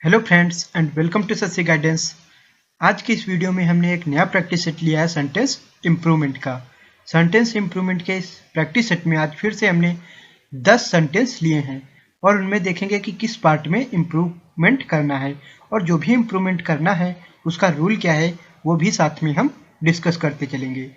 Hello friends and welcome to Sasya guidance. आज की इस वीडियो में हमने एक नया प्रैक्टिस सेट लिया है सेंटेंस इम्प्रूवमेंट का। सेंटेंस इम्प्रूवमेंट के इस प्रैक्टिस सेट में आज फिर से हमने 10 सेंटेंस लिए हैं और उनमें देखेंगे कि किस पार्ट में इम्प्रूवमेंट करना है और जो भी इम्प्रूवमेंट करना है उसका रूल क्या है वो भी साथ में हम डिस्कस करते चलेंगे।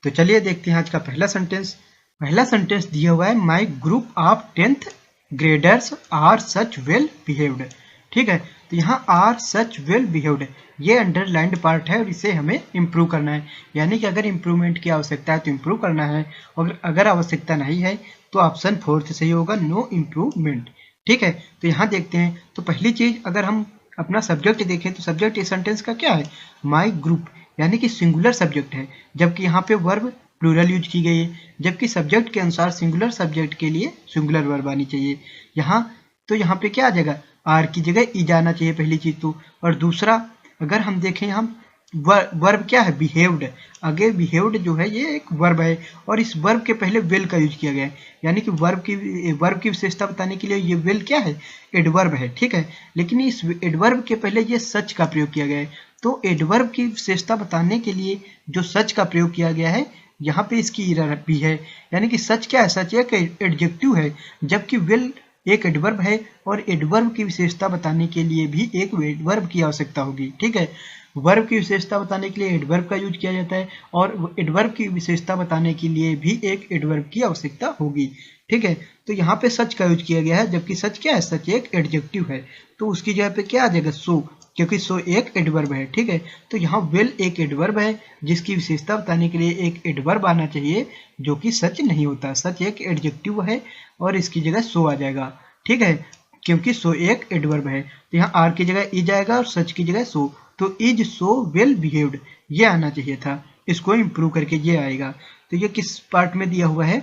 तो चलिए देखते हैं आज का पहला सेंटेंस। पहला सेंटेंस दिया हुआ है, my group of 10th graders are such well behaved. ठीक है, तो यहाँ आर सच वेल बिहेव्ड ये अंडरलाइंड पार्ट है और इसे हमें इम्प्रूव करना है। यानी कि अगर इम्प्रूवमेंट की आवश्यकता है तो इम्प्रूव करना है और अगर आवश्यकता नहीं है तो ऑप्शन 4 सही होगा, नो इम्प्रूवमेंट। ठीक है, तो यहाँ देखते हैं। तो पहली चीज अगर हम अपना सब्जेक्ट देखें तो सब्जेक्ट इस सेंटेंस का क्या है, माई ग्रुप, यानी कि सिंगुलर सब्जेक्ट है, जबकि यहाँ पे वर्ब प्लूरल यूज की गई है, जबकि सब्जेक्ट के अनुसार सिंगुलर सब्जेक्ट के लिए सिंगुलर वर्ब आनी चाहिए। यहाँ पे क्या आ जाएगा, आर की जगह ई जाना चाहिए पहली चीज तो। और दूसरा अगर हम देखें हम वर्ब क्या है, बिहेव्ड। आगे बिहेव्ड जो है ये एक वर्ब है और इस वर्ब के पहले वेल का यूज किया गया है, यानी कि वर्ब की विशेषता बताने के लिए ये वेल क्या है, एडवर्ब है। ठीक है, लेकिन इस एडवर्ब के पहले ये सच का प्रयोग किया गया है। तो एडवर्ब की विशेषता बताने के लिए जो सच का प्रयोग किया गया है यहाँ पे इसकी इरर भी है, यानी कि सच क्या है, सच एक एडजेक्टिव है, जबकि विल एक एडवर्ब है और एडवर्ब की विशेषता बताने के लिए भी एक एडवर्ब की आवश्यकता होगी। ठीक है, वर्ब की विशेषता बताने के लिए एडवर्ब का यूज किया जाता है और एडवर्ब की विशेषता बताने के लिए भी एक एडवर्ब की आवश्यकता होगी। ठीक है, तो यहाँ पे सच का यूज किया गया है, जबकि सच क्या है, सच एक एडजेक्टिव है, तो उसकी जगह पे क्या आ जाएगा, सो, क्योंकि सो एक एडवर्ब है। ठीक है, तो यहाँ वेल एक एडवर्ब है जिसकी विशेषता बताने के लिए एक एडवर्ब आना चाहिए, जो कि सच नहीं होता। सच एक एडजेक्टिव है और इसकी जगह सो आ जाएगा। ठीक है, क्योंकि सो एक एडवर्ब है, तो यहाँ आर की जगह ई जाएगा और सच की जगह सो, तो इज सो वेल बिहेव्ड ये आना चाहिए था। इसको इम्प्रूव करके ये आएगा। तो ये किस पार्ट में दिया हुआ है,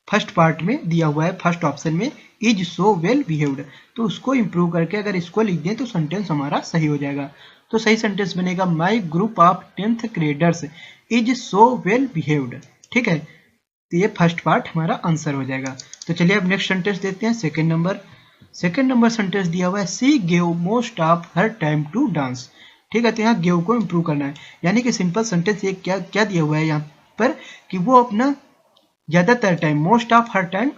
फर्स्ट पार्ट में दिया हुआ है, फर्स्ट ऑप्शन में, इज सो वेल बिहेव्ड। तो उसको इम्प्रूव करके अगर इसको लिख दें तो सेंटेंस हमारा सही हो जाएगा। तो सही सेंटेंस बनेगा, माई group of 10th graders is so well behaved. ठीक है, तो ये फर्स्ट पार्ट हमारा आंसर हो जाएगा। तो चलिए अब नेक्स्ट सेंटेंस देखते हैं। सेकंड नंबर सेंटेंस दिया हुआ है, she gave most of her time to dance. ठीक है, तो यहाँ गेव को इम्प्रूव करना है, यानी कि सिंपल सेंटेंस ये क्या क्या दिया हुआ है यहाँ पर कि वो अपना ज्यादातर time, most of her time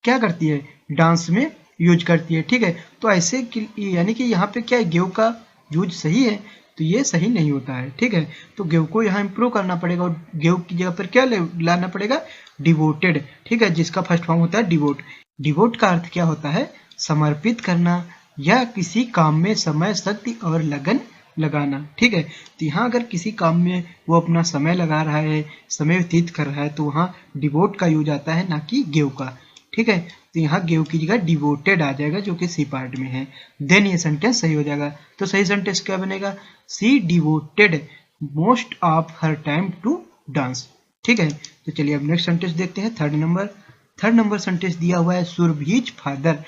क्या करती है, डांस में यूज करती है। ठीक है, तो ऐसे यानी कि यहाँ पे क्या है, गेव का यूज सही है, तो ये सही नहीं होता है। ठीक है, तो गेव को यहाँ इंप्रूव करना पड़ेगा और गेव की जगह पर क्या लाना पड़ेगा, डिवोटेड। ठीक है, जिसका फर्स्ट फॉर्म होता है डिवोट। डिवोट का अर्थ क्या होता है, समर्पित करना या किसी काम में समय, शक्ति और लगन लगाना। ठीक है, तो यहाँ अगर किसी काम में वो अपना समय लगा रहा है, समय व्यतीत कर रहा है, तो वहाँ डिवोट का यूज आता है, ना कि गेव का। ठीक है, तो यहाँ गेव की जगह डिवोटेड आ जाएगा, जो कि सी पार्ट में है। देन ये सेंटेंस सही हो जाएगा। तो सही सेंटेंस क्या बनेगा, she devoted most of her time to dance. ठीक है, तो चलिए अब नेक्स्ट सेंटेंस देखते हैं। थर्ड नंबर सेंटेंस दिया हुआ है, Surbhi's father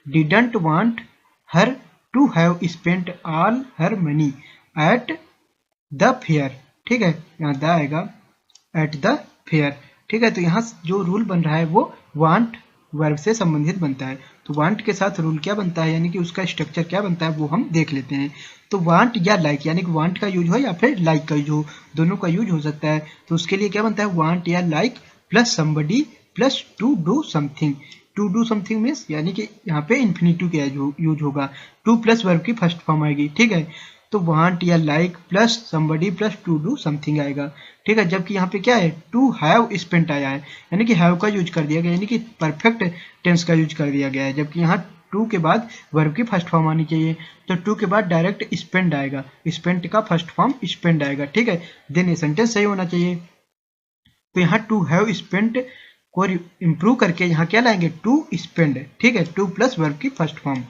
didn't want her to have spent all her money at the fair. ठीक है, यहाँ द आएगा, एट द फेयर। ठीक है, तो यहाँ जो रूल बन रहा है वो वांट वर्ब से संबंधित बनता है। तो वांट के साथ रूल क्या बनता है, यानी कि उसका स्ट्रक्चर क्या बनता है वो हम देख लेते हैं। तो वांट या लाइक, यानी कि वांट का यूज हो या फिर लाइक का यूज हो, दोनों का यूज हो सकता है। तो उसके लिए क्या बनता है, वांट या like plus somebody plus to do something. To do something means यानी कि यहाँ पे इन्फिनिटिव का यूज होगा, टू प्लस वर्ब की फर्स्ट फॉर्म आएगी। ठीक है, तो वांट या like plus somebody plus to do something आएगा। ठीक है, जबकि यहाँ पे क्या है, टू हैव स्पेंट आया है, यानी कि हैव का यूज कर दिया गया, यानी कि परफेक्ट टेंस का यूज कर दिया गया है। जबकि यहाँ टू के बाद वर्ब की फर्स्ट फॉर्म आनी चाहिए, तो टू के बाद डायरेक्ट स्पेंड आएगा, स्पेंट का फर्स्ट फॉर्म स्पेंड आएगा। ठीक है, देन ये सेंटेंस सही होना चाहिए। तो यहाँ टू हैव स्पेंट को इम्प्रूव करके यहाँ क्या लाएंगे, टू स्पेंड। ठीक है, टू प्लस वर्ब की फर्स्ट फॉर्म,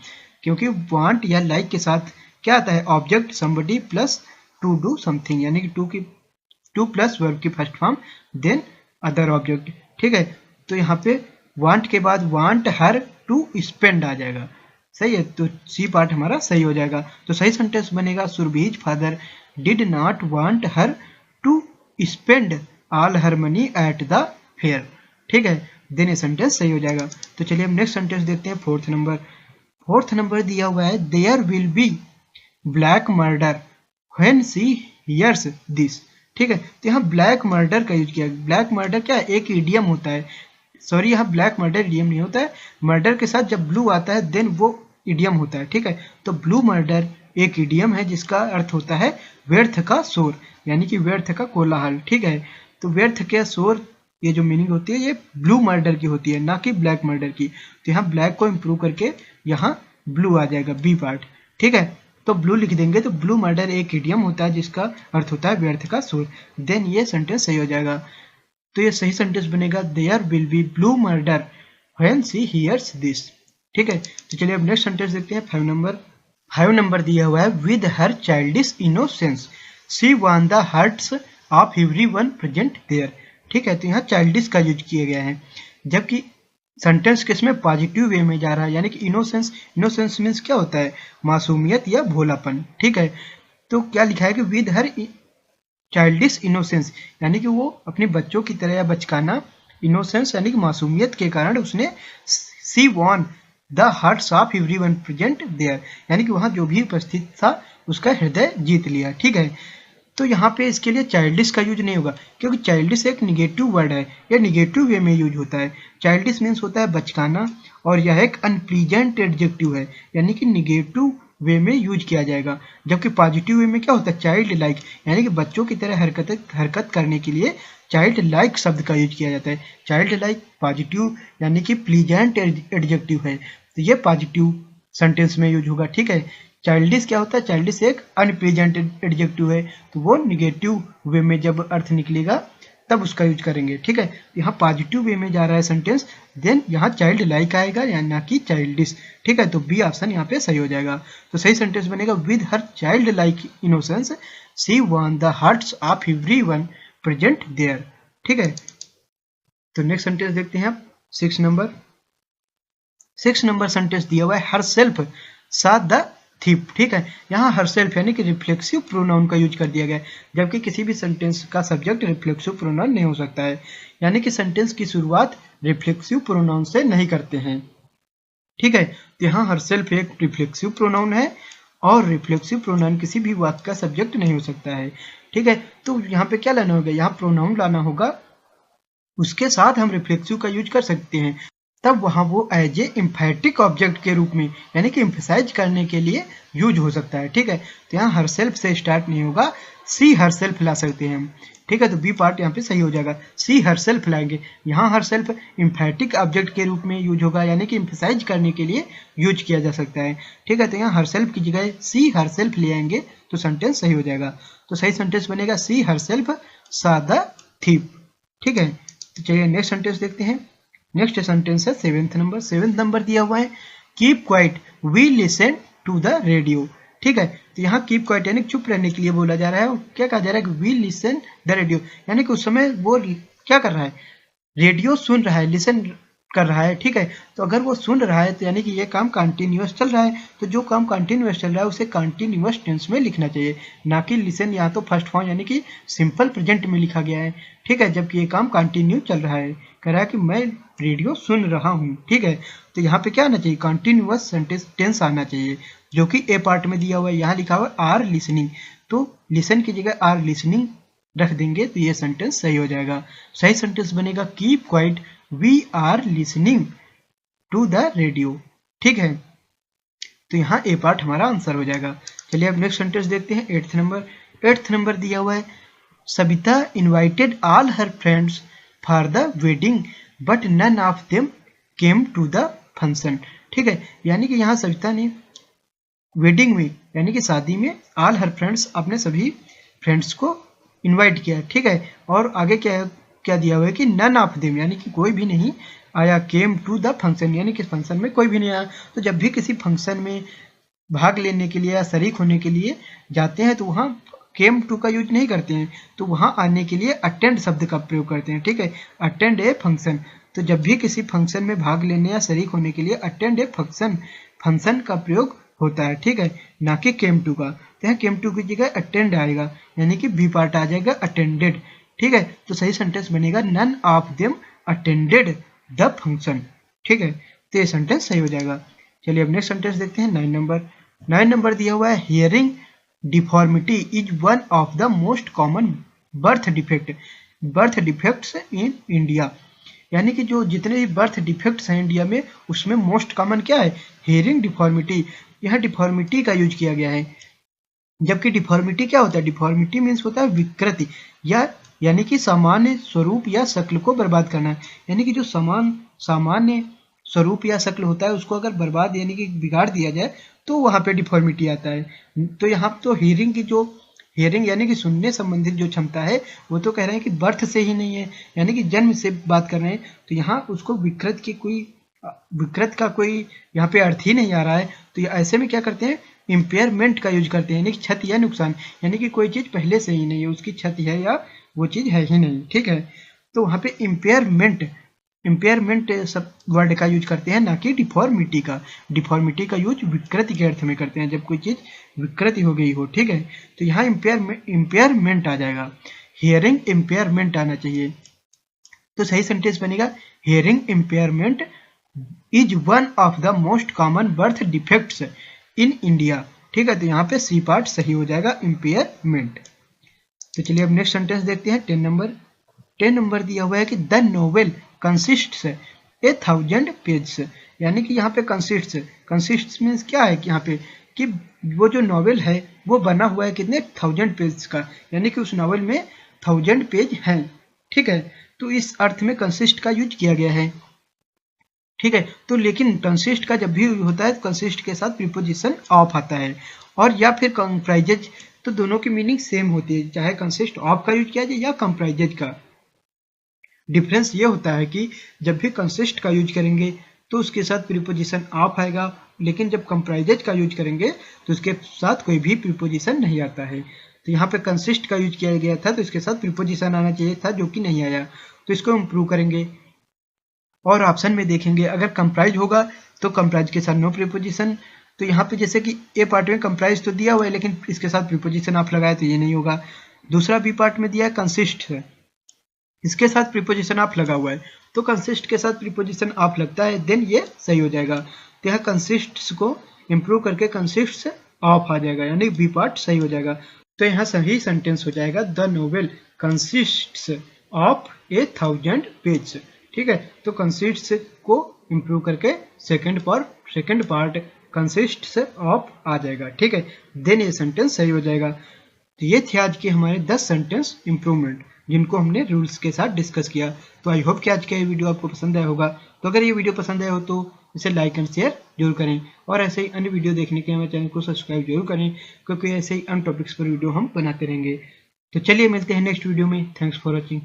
क्योंकि वांट या लाइक के साथ क्या आता है, object somebody plus to do something, यानी कि टू प्लस वर्ब की first form then other object. ठीक है, तो यहाँ पे वांट के बाद वांट हर टू स्पेंड आ जाएगा। सही है, तो सी पार्ट हमारा सही हो जाएगा। तो सही सेंटेंस बनेगा, Surbhi's father did not want her to spend all her money at the fair. ठीक है, देन ये सेंटेंस सही हो जाएगा। तो चलिए हम नेक्स्ट सेंटेंस देखते हैं, फोर्थ फोर्थ नंबर दिया हुआ है there will be black murder when she hears this. ठीक है, तो यहाँ ब्लैक मर्डर का यूज किया। ब्लैक मर्डर क्या है, एक इडियम होता है, सॉरी यहाँ ब्लैक मर्डर इडियम नहीं होता है, मर्डर के साथ जब ब्लू आता है देन वो इडियम होता है। ठीक है, तो ब्लू मर्डर एक इडियम है जिसका अर्थ होता है व्यर्थ का शोर, यानी कि व्यर्थ का कोलाहल। ठीक है, तो व्यर्थ के शोर ये जो मीनिंग होती है ये ब्लू मर्डर की होती है, ना कि ब्लैक मर्डर की। तो यहाँ ब्लैक को इम्प्रूव करके यहाँ ब्लू आ जाएगा बी पार्ट। ठीक है, तो ब्लू लिख देंगे, तो ब्लू मर्डर एक इडियम होता है जिसका अर्थ होता है व्यर्थ का शोर। देन ये सेंटेंस सही हो जाएगा। तो ये सही सेंटेंस बनेगा there will be blue murder when she hears this. ठीक है, तो चलिए अब नेक्स्ट सेंटेंस देखते हैं। 5 नंबर दिया हुआ है with her childish innocence she won the hearts of everyone present there. ठीक है, तो यहाँ चाइल्डिश का यूज किया गया है, जबकि सेंटेंस किसमें पॉजिटिव वे में जा रहा है, यानी कि इनोसेंस। इनोसेंस मीन्स क्या होता है, मासूमियत या भोलापन। ठीक है, तो क्या लिखा है कि विद हर चाइल्डिश इनोसेंस, यानी कि वो अपने बच्चों की तरह या बचकाना, इनोसेंस यानी कि मासूमियत के कारण उसने she won the hearts of everyone present there, यानी कि वहां जो भी उपस्थित था उसका हृदय जीत लिया। ठीक है, तो यहाँ पे इसके लिए चाइल्डिश का यूज नहीं होगा, क्योंकि चाइल्डिश एक निगेटिव वर्ड है, यह निगेटिव वे में यूज होता है। चाइल्डिश मीन्स होता है बचकाना, और यह एक अनप्लीजेंट एडजेक्टिव है, यानी कि निगेटिव वे में यूज किया जाएगा। जबकि पॉजिटिव वे में क्या होता है, चाइल्ड लाइक, यानी कि बच्चों की तरह हरकत करने के लिए चाइल्ड लाइक शब्द का यूज किया जाता है। चाइल्ड लाइक पॉजिटिव यानी कि प्लीजेंट एडजेक्टिव है, तो ये पॉजिटिव सेंटेंस में यूज होगा। ठीक है, चाइल्डिश क्या होता है, चाइल्डिश एक अनप्लीजेंट एडजेक्टिव है, तो वो निगेटिव वे में जब अर्थ निकलेगा तब उसका यूज करेंगे। ठीक है, यहाँ पॉजिटिव वे में जा रहा है सेंटेंस, देन यहाँ चाइल्ड लाइक आएगा या ना कि चाइल्डिश। ठीक है, तो बी ऑप्शन यहाँ पे सही हो जाएगा। तो सही सेंटेंस बनेगा with her child like innocence she won the hearts of everyone present there. ठीक है, तो नेक्स्ट सेंटेंस देखते हैं आप। 6 नंबर सेंटेंस दिया हुआ है हर सेल्फ सा द थीप। ठीक है, यहाँ हर सेल्फ यानी कि रिफ्लेक्सिव प्रोनाउन का यूज कर दिया गया है, जबकि किसी भी सेंटेंस का सब्जेक्ट रिफ्लेक्सिव प्रोनाउन नहीं हो सकता है, यानी कि सेंटेंस की शुरुआत रिफ्लेक्सिव प्रोनाउन से नहीं करते हैं। ठीक है, तो यहाँ हर सेल्फ एक रिफ्लेक्सिव प्रोनाउन है, और रिफ्लेक्सिव प्रोनाउन किसी भी वाक्य का सब्जेक्ट नहीं हो सकता है। ठीक है, तो यहाँ पे क्या लाना होगा, यहाँ प्रोनाउन लाना होगा, उसके साथ हम रिफ्लेक्सिव का यूज कर सकते हैं, तब वहां वो एज ए एम्फैटिक ऑब्जेक्ट के रूप में, यानी कि एम्फसाइज करने के लिए यूज हो सकता है। ठीक है, तो यहाँ हर सेल्फ से स्टार्ट नहीं होगा, सी हर सेल्फ ला सकते हैं हम। ठीक है, तो बी पार्ट यहाँ पे सही हो जाएगा, सी हर सेल्फ लाएंगे। यहाँ हर सेल्फ एम्फैटिक ऑब्जेक्ट के रूप में यूज होगा, यानी कि एम्फसाइज करने के लिए यूज किया जा सकता है। ठीक है, तो यहाँ हर सेल्फ की जगह सी हर सेल्फ ले आएंगे तो सेंटेंस सही हो जाएगा। तो सही सेंटेंस बनेगा सी हर सेल्फ सा द थीप। ठीक है, तो चलिए नेक्स्ट सेंटेंस देखते हैं। नेक्स्ट सेंटेंस है 7th नंबर दिया हुआ है keep quiet we listen to the radio. ठीक है, तो यहाँ कीप क्वाइट यानी चुप रहने के लिए बोला जा रहा है, और क्या कहा जा रहा है कि वी लिसन द रेडियो, यानी कि उस समय वो क्या कर रहा है, रेडियो सुन रहा है, लिसन कर रहा है। ठीक है, तो अगर वो सुन रहा है तो यानी कि ये काम कंटिन्यूअस चल रहा है, तो जो काम कंटिन्यूअस चल रहा है उसे कंटिन्यूअस टेंस में लिखना चाहिए, ना कि लिसन यहाँ तो फर्स्ट फॉर्म यानी कि सिंपल प्रेजेंट में लिखा गया है। ठीक है, जबकि ये काम कंटिन्यू चल रहा है, कह रहा है कि मैं रेडियो सुन रहा हूँ। ठीक है, तो यहाँ पे क्या आना चाहिए, कंटिन्यूअस टेंस आना चाहिए, जो कि ए पार्ट में दिया हुआ है। यहाँ लिखा हुआ है आर लिसनिंग, तो लिसन की जगह आर लिसनिंग रख देंगे तो ये सेंटेंस सही हो जाएगा। सही सेंटेंस बनेगा keep quiet we are listening to the radio. ठीक है, तो यहाँ ए पार्ट हमारा आंसर हो जाएगा। चलिए अब नेक्स्ट सेंटेंस देखते हैं। 8th नंबर दिया हुआ है Savita invited all her friends for the wedding but none of them came to the function. ठीक है, यानी कि यहाँ सविता ने वेडिंग में यानी कि शादी में ऑल हर फ्रेंड्स अपने सभी फ्रेंड्स को इनवाइट किया। ठीक है, और आगे क्या दिया हुआ है कि नन ऑफ देम यानी कि कोई भी नहीं आया, केम टू द फंक्शन यानी कि फंक्शन में कोई भी नहीं आया। तो जब भी किसी फंक्शन में भाग लेने के लिए या शरीक होने के लिए जाते हैं तो वहाँ केम टू का यूज नहीं करते हैं, तो वहाँ आने के लिए अटेंड शब्द का प्रयोग करते हैं। ठीक है, अटेंड ए फंक्शन, तो जब भी किसी फंक्शन में भाग लेने या शरीक होने के लिए अटेंड ए फंक्शन का प्रयोग होता है। ठीक है, ना कि केम टू का। तो यहाँ केम टू की जगह अटेंड आएगा, यानी कि बी पार्ट आ जाएगा अटेंडेड। ठीक है, तो सही सेंटेंस बनेगा none of them attended the function. ठीक है, तो ये सेंटेंस सही हो जाएगा। चलिए अब नेक्स्ट सेंटेंस देखते हैं 9 नंबर दिया हुआ है hearing deformity is one of the most common birth defects in India. यानी कि जो जितने भी बर्थ डिफेक्ट्स हैं इंडिया में उसमें मोस्ट कॉमन क्या है, हियरिंग डिफॉर्मिटी। यहाँ डिफॉर्मिटी का यूज किया गया है, जबकि डिफॉर्मिटी क्या होता है, डिफॉर्मिटी मीन्स होता है विकृति या यानी कि सामान्य स्वरूप या शक्ल को बर्बाद करना। यानी कि जो सामान्य स्वरूप या शक्ल होता है उसको अगर बर्बाद यानी कि बिगाड़ दिया जाए तो वहां पे डिफॉर्मिटी आता है। तो यहाँ तो हियरिंग यानी कि सुनने संबंधित जो क्षमता है वो तो कह रहे हैं कि बर्थ से ही नहीं है, यानी कि जन्म से बात कर रहे हैं। तो यहाँ उसको विकृत का कोई यहाँ पे अर्थ ही नहीं आ रहा है। तो ऐसे में क्या करते हैं, इम्पेयरमेंट का यूज करते हैं, यानी कि क्षति या नुकसान, यानी कि कोई चीज पहले से ही नहीं है, उसकी क्षति है या वो चीज है ही नहीं। ठीक है, तो वहाँ पे इम्पेयरमेंट सब वर्ड का यूज करते हैं, ना कि डिफॉर्मिटी का यूज विकृति के अर्थ में करते हैं, जब कोई चीज विकृति हो गई हो। ठीक है, तो यहाँ इम्पेयरमेंट आ जाएगा, हियरिंग इम्पेयरमेंट आना चाहिए। तो सही सेंटेंस बनेगा hearing impairment is one of the most common birth defects in India. ठीक है, तो यहाँ पे सी पार्ट सही हो जाएगा, इम्पेयरमेंट। तो चलिए अब नेक्स्ट सेंटेंस देखते हैं 10 नंबर दिया हुआ है कि द नोवेल कंसिस्ट्स 1000 पेजेस। यानी कि यहाँ पे कंसिस्ट्स मीन्स क्या है कि यहाँ पे कि वो जो नॉवेल है वो बना हुआ है कितने 1000 पेज का, यानी कि उस नॉवेल में 1000 पेज हैं। ठीक है, तो इस अर्थ में कंसिस्ट का यूज किया गया है। ठीक है, तो लेकिन कंसिस्ट का जब भी होता है कंसिस्ट के साथ प्रीपोजिशन ऑफ आता है, और या फिर कंप्राइजेज, तो दोनों की मीनिंग सेम होती है, चाहे कंसिस्ट ऑफ का यूज किया जाए या कंप्राइजेज का। डिफरेंस ये होता है कि जब भी कंसिस्ट का यूज करेंगे तो उसके साथ प्रीपोजिशन ऑफ आएगा, लेकिन जब कंप्राइजेज का यूज करेंगे तो उसके साथ कोई भी प्रीपोजिशन नहीं आता है। तो यहाँ पे कंसिस्ट का यूज किया गया था तो इसके साथ प्रीपोजिशन आना चाहिए था, जो कि नहीं आया। तो इसको इम्प्रूव करेंगे और ऑप्शन में देखेंगे, अगर कंप्राइज होगा तो कंप्राइज के साथ नो प्रीपोजिशन। तो यहाँ पे जैसे कि ए पार्ट में कंप्राइज तो दिया हुआ है लेकिन इसके साथ प्रीपोजिशन ऑफ लगाया तो ये नहीं होगा। दूसरा बी पार्ट में दिया है कंसिस्ट है, इसके साथ प्रीपोजिशन ऑफ लगा हुआ है, तो कंसिस्ट के साथ प्रीपोजिशन ऑफ लगता है, देन ये सही हो जाएगा। तो यहाँ कंसिस्ट्स को इम्प्रूव करके कंसिस्ट्स ऑफ आ जाएगा, यानी बी पार्ट सही हो जाएगा। तो यहाँ सही सेंटेंस हो जाएगा the novel consists of 1000 page. ठीक है, तो कंसिस्ट्स को इम्प्रूव करके सेकंड पार्ट कंसिस्ट्स ऑफ आ जाएगा। ठीक है, देन ये सेंटेंस सही हो जाएगा। तो ये थे आज के हमारे 10 सेंटेंस इम्प्रूवमेंट जिनको हमने रूल्स के साथ डिस्कस किया। तो आई होप कि आज का ये वीडियो आपको पसंद आया होगा। तो अगर ये वीडियो पसंद आया हो तो इसे लाइक एंड शेयर जरूर करें, और ऐसे ही अन्य वीडियो देखने के लिए हमारे चैनल को सब्सक्राइब जरूर करें, क्योंकि ऐसे ही अन्य टॉपिक्स पर वीडियो हम बनाते रहेंगे। तो चलिए मिलते हैं नेक्स्ट वीडियो में। Thanks for watching.